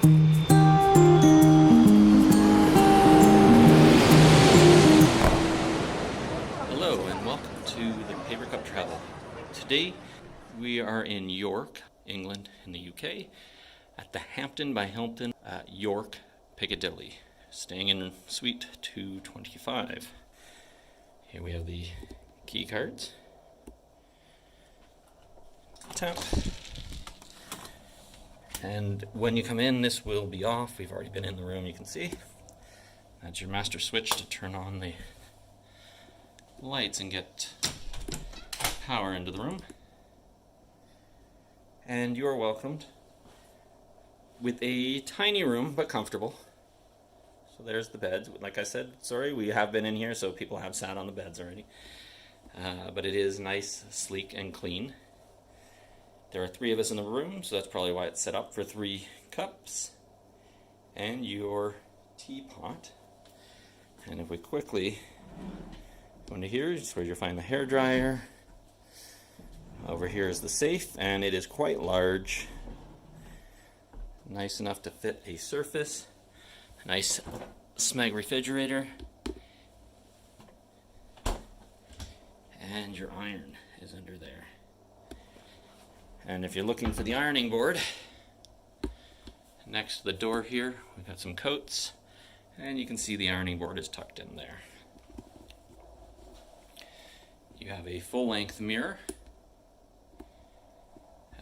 Hello and welcome to the Paper Cup Travel. Today we are in York, England in the UK at the Hampton by Hilton York Piccadilly, staying in suite 225. Here we have the key cards. Tap. And when you come in, this will be off. We've already been in the room, you can see. That's your master switch to turn on the lights and get power into the room. And you are welcomed with a tiny room, but comfortable. So there's the beds. Like I said, sorry, we have been in here, so people have sat on the beds already. But it is nice, sleek, and clean. There are 3 of us in the room, so that's probably why it's set up for 3 cups. And your teapot. And if we quickly go into here, is where you'll find the hair dryer. Over here is the safe, and it is quite large. Nice enough to fit a Surface. A nice Smeg refrigerator. And your iron is under there. And if you're looking for the ironing board, next to the door here, we've got some coats. And you can see the ironing board is tucked in there. You have a full-length mirror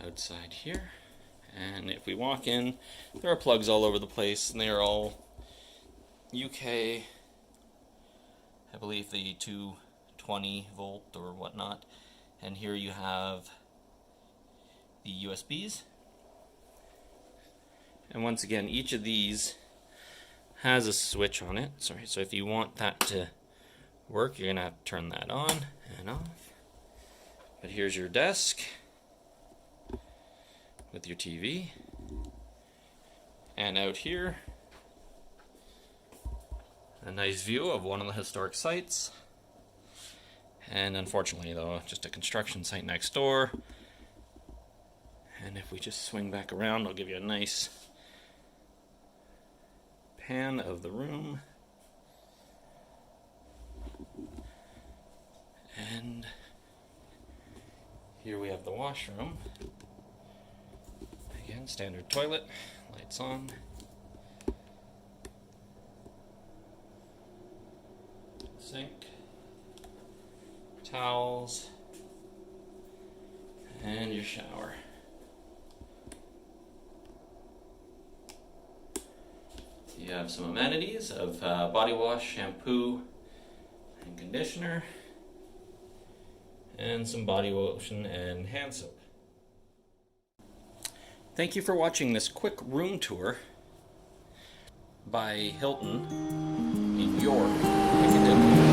outside here. And if we walk in, there are plugs all over the place, and they are all UK, I believe the 220 volt or whatnot. And here you have the USBs. And once again, each of these has a switch on it. So if you want that to work, you're gonna have to turn that on and off. But here's your desk with your TV. And out here, a nice view of one of the historic sites. And unfortunately though, just a construction site next door. And if we just swing back around, I'll give you a nice pan of the room. And here we have the washroom. Again, standard toilet, lights on. Sink, towels, and your shower. You have some amenities of body wash, shampoo, and conditioner, and some body lotion and hand soap. Thank you for watching this quick room tour by Hilton in York Piccadilly.